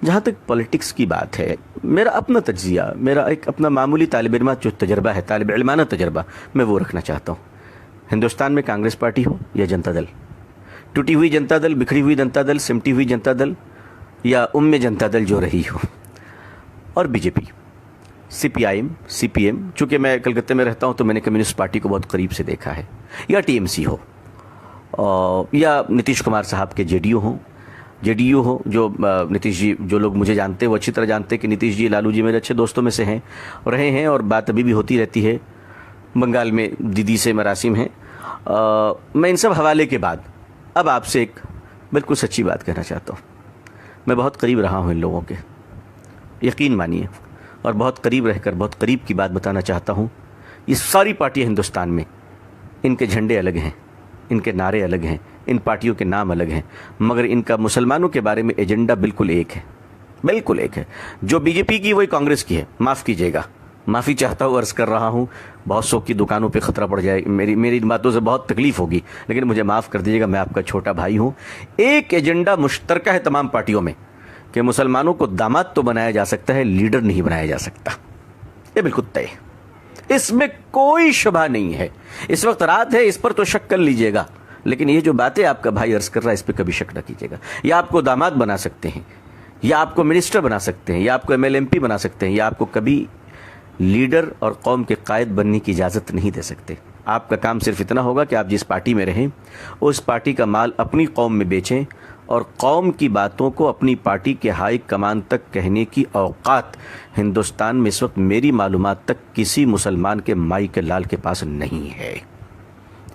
جہاں تک پولیٹکس کی بات ہے، میرا اپنا تجزیہ، میرا ایک اپنا معمولی طالب علمہ جو تجربہ ہے، طالب علمانہ تجربہ، میں وہ رکھنا چاہتا ہوں۔ ہندوستان میں کانگریس پارٹی ہو یا جنتا دل، ٹوٹی ہوئی جنتا دل، بکھری ہوئی جنتا دل، سمٹی ہوئی جنتا دل، یا جنتا دل جو رہی ہو، اور B J P, C P I M, C P M, چونکہ میں کلکتہ میں رہتا ہوں تو میں نے کمیونسٹ پارٹی کو بہت قریب سے دیکھا ہے، یا ٹی ایم سی ہو، یا نتیش کمار صاحب کے جے ڈی یو ہو، جو نتیش جی، جو لوگ مجھے جانتے ہیں وہ اچھی طرح جانتے ہیں کہ نتیش جی، لالو جی میرے اچھے دوستوں میں سے ہیں، رہے ہیں، اور بات ابھی بھی ہوتی رہتی ہے۔ بنگال میں دیدی سے مراسم ہیں۔ میں ان سب حوالے کے بعد اب آپ سے ایک بالکل سچی بات کہنا چاہتا ہوں۔ میں بہت قریب رہا ہوں ان لوگوں کے، یقین مانیے، اور بہت قریب رہ کر بہت قریب کی بات بتانا چاہتا ہوں۔ یہ ساری پارٹیاں ہندوستان میں، ان کے جھنڈے الگ ہیں، ان کے نعرے الگ ہیں، ان پارٹیوں کے نام الگ ہیں، مگر ان کا مسلمانوں کے بارے میں ایجنڈا بالکل ایک ہے، بالکل ایک ہے۔ جو بی جے پی کی وہی کانگریس کی ہے، معاف کیجیے گا، معافی چاہتا ہوں، عرض کر رہا ہوں، بہت سو کی دکانوں پہ خطرہ پڑ جائے، میری باتوں سے بہت تکلیف ہوگی، لیکن مجھے معاف کر دیجیے گا، میں آپ کا چھوٹا بھائی ہوں۔ ایک ایجنڈا مشترکہ ہے تمام پارٹیوں میں کہ مسلمانوں کو داماد تو بنایا جا سکتا ہے، لیڈر نہیں بنایا جا سکتا، یہ بالکل طے ہے، اس میں کوئی شبہ نہیں ہے۔ اس وقت رات ہے، اس پر تو شک کر لیجیے گا، لیکن یہ جو باتیں آپ کا بھائی عرض کر رہا ہے اس پہ کبھی شک نہ کیجیے گا۔ یا آپ کو داماد بنا سکتے ہیں، یا آپ کو منسٹر بنا سکتے ہیں، یا آپ کو ایم ایل ایم پی بنا سکتے ہیں، یا آپ کو کبھی لیڈر اور قوم کے قائد بننے کی اجازت نہیں دے سکتے۔ آپ کا کام صرف اتنا ہوگا کہ آپ جس پارٹی میں رہیں اس پارٹی کا مال اپنی قوم میں بیچیں، اور قوم کی باتوں کو اپنی پارٹی کے ہائی کمان تک کہنے کی اوقات ہندوستان میں اس وقت میری معلومات تک کسی مسلمان کے مائی کے لال کے پاس نہیں ہے۔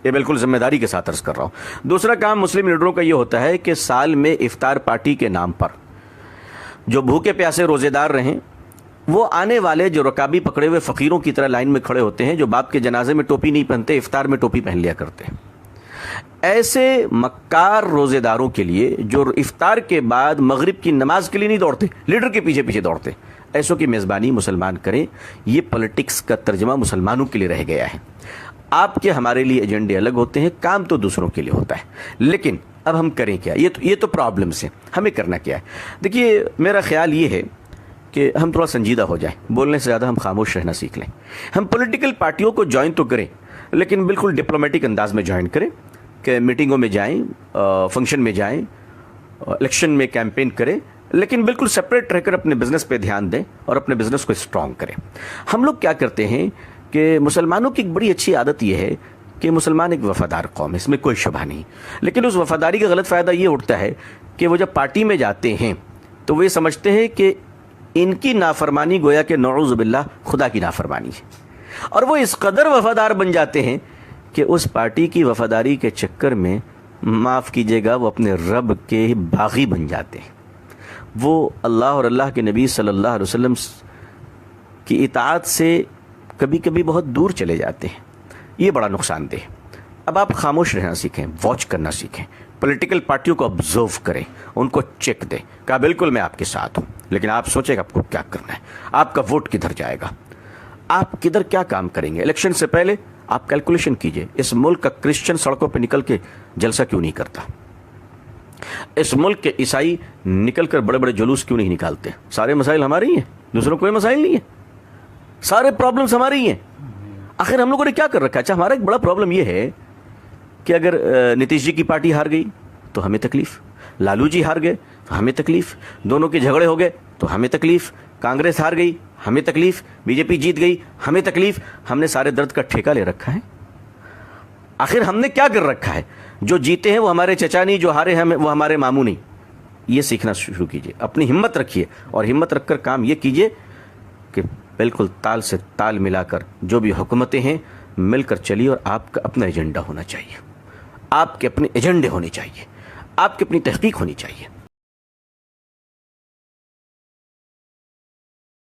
یہ بالکل ذمہ داری کے ساتھ عرض کر رہا ہوں۔ دوسرا کام مسلم لیڈروں کا یہ ہوتا ہے کہ سال میں افطار پارٹی کے نام پر جو بھوکے پیاسے روزے دار رہیں، وہ آنے والے جو رکابی پکڑے ہوئے فقیروں کی طرح لائن میں کھڑے ہوتے ہیں، جو باپ کے جنازے میں ٹوپی نہیں پہنتے، افطار میں ٹوپی پہن لیا کرتے ہیں، ایسے مکار روزے داروں کے لیے جو افطار کے بعد مغرب کی نماز کے لیے نہیں دوڑتے، لیڈر کے پیچھے پیچھے دوڑتے، ایسوں کی میزبانی مسلمان کریں۔ یہ پولیٹکس کا ترجمہ مسلمانوں کے لیے رہ گیا ہے۔ آپ کے ہمارے لیے ایجنڈے الگ ہوتے ہیں، کام تو دوسروں کے لیے ہوتا ہے، لیکن اب ہم کریں کیا؟ یہ تو پرابلمس ہیں، ہمیں کرنا کیا ہے؟ دیکھیے، میرا خیال یہ ہے کہ ہم تھوڑا سنجیدہ ہو جائیں، بولنے سے زیادہ ہم خاموش رہنا سیکھ لیں۔ ہم پولیٹیکل پارٹیوں کو جوائن تو کریں، لیکن بالکل ڈپلومیٹک انداز میں جوائن کریں، کہ میٹنگوں میں جائیں، فنکشن میں جائیں، الیکشن میں کیمپین کریں، لیکن بالکل سپریٹ رہ کر اپنے بزنس پہ دھیان دیں اور اپنے بزنس کو اسٹرانگ کریں۔ ہم لوگ کیا کرتے ہیں کہ مسلمانوں کی ایک بڑی اچھی عادت یہ ہے کہ مسلمان ایک وفادار قوم ہے، اس میں کوئی شبہ نہیں، لیکن اس وفاداری کا غلط فائدہ یہ اٹھتا ہے کہ وہ جب پارٹی میں جاتے ہیں تو وہ یہ سمجھتے ہیں کہ ان کی نافرمانی گویا کہ نعوذ باللہ خدا کی نافرمانی ہے، اور وہ اس قدر وفادار بن جاتے ہیں کہ اس پارٹی کی وفاداری کے چکر میں، معاف کیجیے گا، وہ اپنے رب کے باغی بن جاتے ہیں۔ وہ اللہ اور اللہ کے نبی صلی اللہ علیہ وسلم کی اطاعت سے کبھی کبھی بہت دور چلے جاتے ہیں، یہ بڑا نقصان دہ ہے۔ اب آپ خاموش رہنا سیکھیں، واچ کرنا سیکھیں، پولیٹیکل پارٹیوں کو آبزرو کریں، ان کو چیک دیں، کہا بالکل میں آپ کے ساتھ ہوں، لیکن آپ سوچیں کہ آپ کو کیا کرنا ہے، آپ کا ووٹ کدھر جائے گا، آپ کدھر کیا کام کریں گے۔ الیکشن سے پہلے آپ کیلکولیشن کیجئے، اس ملک کا کرسچن سڑکوں پہ نکل کے جلسہ کیوں نہیں کرتا، اس ملک کے عیسائی نکل کر بڑے بڑے جلوس کیوں نہیں نکالتے؟ سارے مسائل ہمارے ہی ہیں، دوسروں کوئی مسائل نہیں ہے، سارے پرابلمز ہماری ہی ہیں۔ آخر ہم لوگوں نے کیا کر رکھا ہے؟ اچھا، ہمارا ایک بڑا پرابلم یہ ہے کہ اگر نتیش جی کی پارٹی ہار گئی تو ہمیں تکلیف، لالو جی ہار گئے تو ہمیں تکلیف، دونوں کے جھگڑے ہو گئے تو ہمیں تکلیف، کانگریس ہار گئی ہمیں تکلیف، بی جے پی جیت گئی ہمیں تکلیف۔ ہم نے سارے درد کا ٹھیکہ لے رکھا ہے۔ آخر ہم نے کیا کر رکھا ہے؟ جو جیتے ہیں وہ ہمارے چچا نہیں، جو ہارے ہیں وہ ہمارے ماموں نہیں۔ یہ سیکھنا شروع کیجئے، اپنی ہمت رکھیے، اور ہمت رکھ کر کام یہ کیجئے کہ بالکل تال سے تال ملا کر جو بھی حکومتیں ہیں مل کر چلیے، اور آپ کا اپنا ایجنڈا ہونا چاہیے، آپ کے اپنے ایجنڈے ہونے چاہیے، آپ کی اپنی تحقیق ہونی چاہیے۔